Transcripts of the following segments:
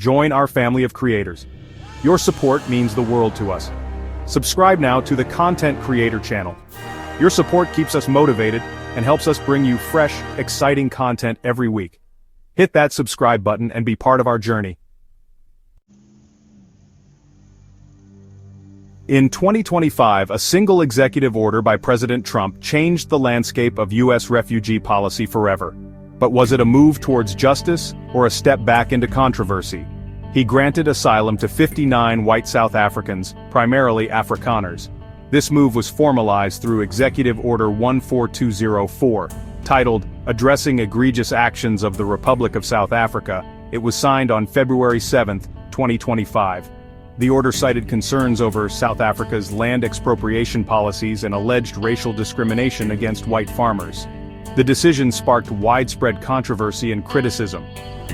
Join our family of creators. Your support means the world to us. Subscribe now to the Content Creator channel. Your support keeps us motivated and helps us bring you fresh, exciting content every week. Hit that subscribe button and be part of our journey. In 2025, a single executive order by President Trump changed the landscape of U.S. refugee policy forever. But was it a move towards justice or a step back into controversy? He granted asylum to 59 white South Africans, primarily Afrikaners. This move was formalized through Executive Order 14204, titled Addressing Egregious Actions of the Republic of South Africa. It was signed on February 7, 2025. The order cited concerns over South Africa's land expropriation policies and alleged racial discrimination against white farmers. The decision sparked widespread controversy and criticism.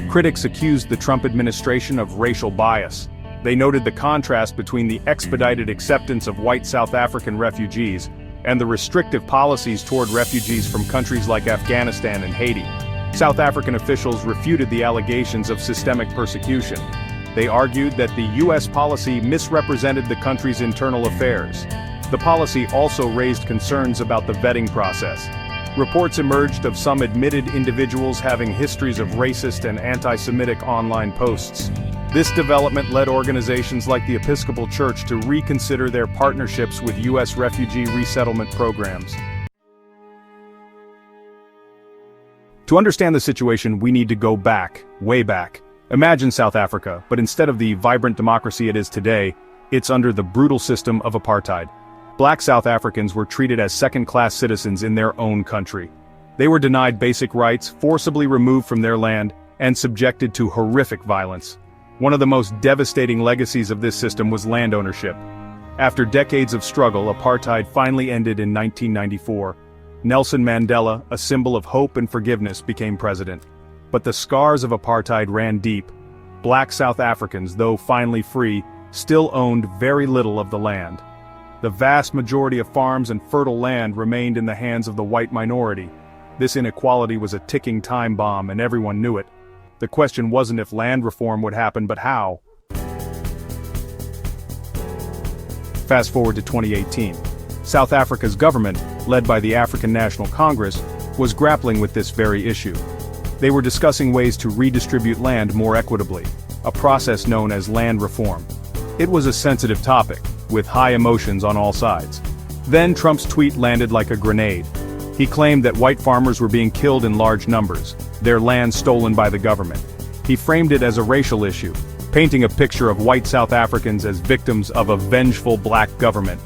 Critics accused the Trump administration of racial bias. They noted the contrast between the expedited acceptance of white South African refugees and the restrictive policies toward refugees from countries like Afghanistan and Haiti. South African officials refuted the allegations of systemic persecution. They argued that the U.S. policy misrepresented the country's internal affairs. The policy also raised concerns about the vetting process. Reports emerged of some admitted individuals having histories of racist and anti-Semitic online posts. This development led organizations like the Episcopal Church to reconsider their partnerships with U.S. refugee resettlement programs. To understand the situation, we need to go back, way back. Imagine South Africa, but instead of the vibrant democracy it is today, it's under the brutal system of apartheid. Black South Africans were treated as second-class citizens in their own country. They were denied basic rights, forcibly removed from their land, and subjected to horrific violence. One of the most devastating legacies of this system was land ownership. After decades of struggle, apartheid finally ended in 1994. Nelson Mandela, a symbol of hope and forgiveness, became president. But the scars of apartheid ran deep. Black South Africans, though finally free, still owned very little of the land. The vast majority of farms and fertile land remained in the hands of the white minority. This inequality was a ticking time bomb, and everyone knew it. The question wasn't if land reform would happen, but how. Fast forward to 2018. South Africa's government, led by the African National Congress, was grappling with this very issue. They were discussing ways to redistribute land more equitably, a process known as land reform. It was a sensitive topic, with high emotions on all sides. Then Trump's tweet landed like a grenade. He claimed that white farmers were being killed in large numbers, their land stolen by the government. He framed it as a racial issue, painting a picture of white South Africans as victims of a vengeful black government.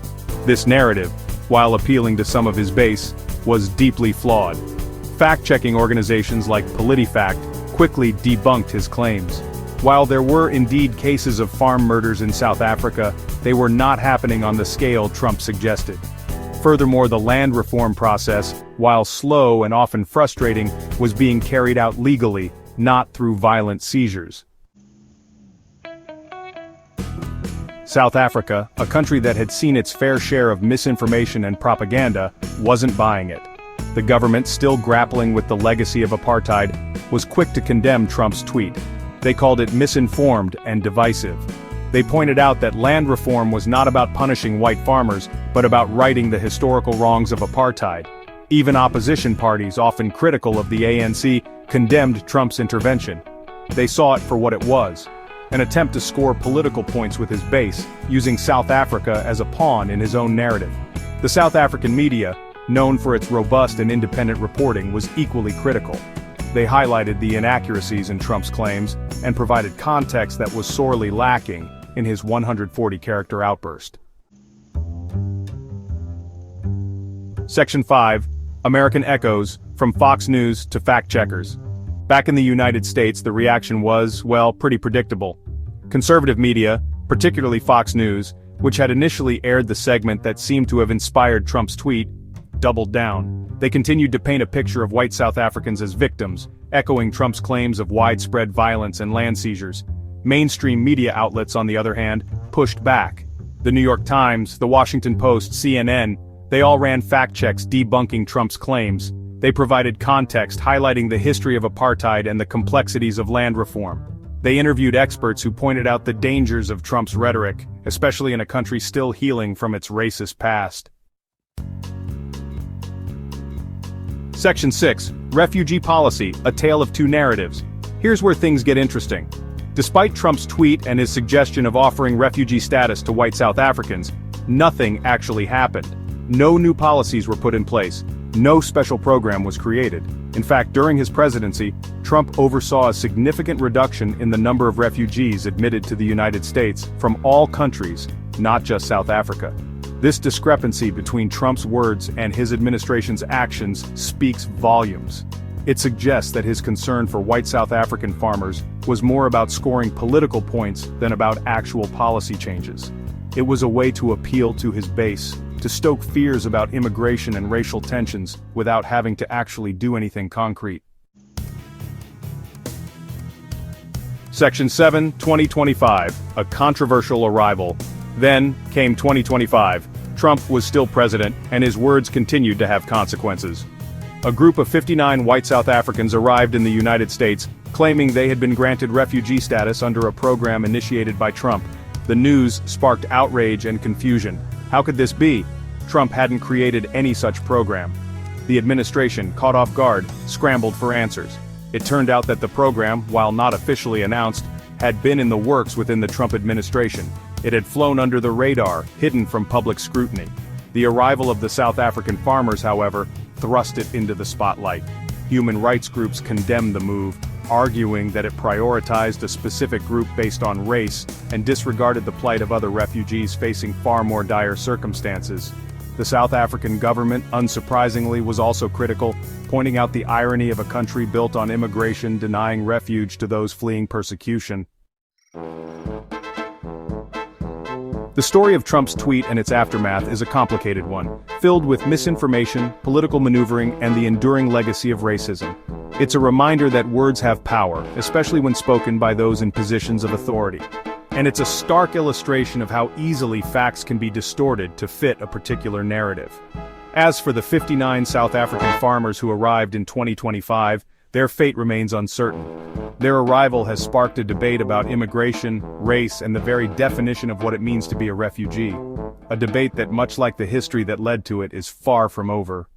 This narrative, while appealing to some of his base, was deeply flawed. Fact-checking organizations like PolitiFact quickly debunked his claims. While there were indeed cases of farm murders in South Africa, they were not happening on the scale Trump suggested. Furthermore, the land reform process, while slow and often frustrating, was being carried out legally, not through violent seizures. South Africa, a country that had seen its fair share of misinformation and propaganda, wasn't buying it. The government, still grappling with the legacy of apartheid, was quick to condemn Trump's tweet. They called it misinformed and divisive. They pointed out that land reform was not about punishing white farmers, but about righting the historical wrongs of apartheid. Even opposition parties, often critical of the ANC, condemned Trump's intervention. They saw it for what it was: an attempt to score political points with his base, using South Africa as a pawn in his own narrative. The South African media, known for its robust and independent reporting, was equally critical. They highlighted the inaccuracies in Trump's claims and provided context that was sorely lacking in his 140-character outburst. Section 5. American Echoes, from Fox News to fact-checkers. Back in the United States, the reaction was, well, pretty predictable. Conservative media, particularly Fox News, which had initially aired the segment that seemed to have inspired Trump's tweet, doubled down. They continued to paint a picture of white South Africans as victims, echoing Trump's claims of widespread violence and land seizures. Mainstream media outlets, on the other hand, pushed back. The New York Times, the Washington Post, CNN, they all ran fact checks debunking Trump's claims. They provided context highlighting the history of apartheid and the complexities of land reform. They interviewed experts who pointed out the dangers of Trump's rhetoric, especially in a country still healing from its racist past. Section 6. Refugee Policy, a Tale of Two Narratives. Here's where things get interesting. Despite Trump's tweet and his suggestion of offering refugee status to white South Africans, nothing actually happened. No new policies were put in place. No special program was created. In fact, during his presidency, Trump oversaw a significant reduction in the number of refugees admitted to the United States from all countries, not just South Africa. This discrepancy between Trump's words and his administration's actions speaks volumes. It suggests that his concern for white South African farmers was more about scoring political points than about actual policy changes. It was a way to appeal to his base, to stoke fears about immigration and racial tensions without having to actually do anything concrete. Section 7, 2025, a controversial arrival. Then came 2025. Trump was still president, and his words continued to have consequences. A group of 59 white South Africans arrived in the United States, claiming they had been granted refugee status under a program initiated by Trump. The news sparked outrage and confusion. How could this be? Trump hadn't created any such program. The administration, caught off guard, scrambled for answers. It turned out that the program, while not officially announced, had been in the works within the Trump administration. It had flown under the radar, hidden from public scrutiny. The arrival of the South African farmers, however, thrust it into the spotlight. Human rights groups condemned the move, arguing that it prioritized a specific group based on race and disregarded the plight of other refugees facing far more dire circumstances. The South African government, unsurprisingly, was also critical, pointing out the irony of a country built on immigration denying refuge to those fleeing persecution. The story of Trump's tweet and its aftermath is a complicated one, filled with misinformation, political maneuvering, and the enduring legacy of racism. It's a reminder that words have power, especially when spoken by those in positions of authority. And it's a stark illustration of how easily facts can be distorted to fit a particular narrative. As for the 59 South African farmers who arrived in 2025, their fate remains uncertain. Their arrival has sparked a debate about immigration, race, and the very definition of what it means to be a refugee. A debate that, much like the history that led to it, is far from over.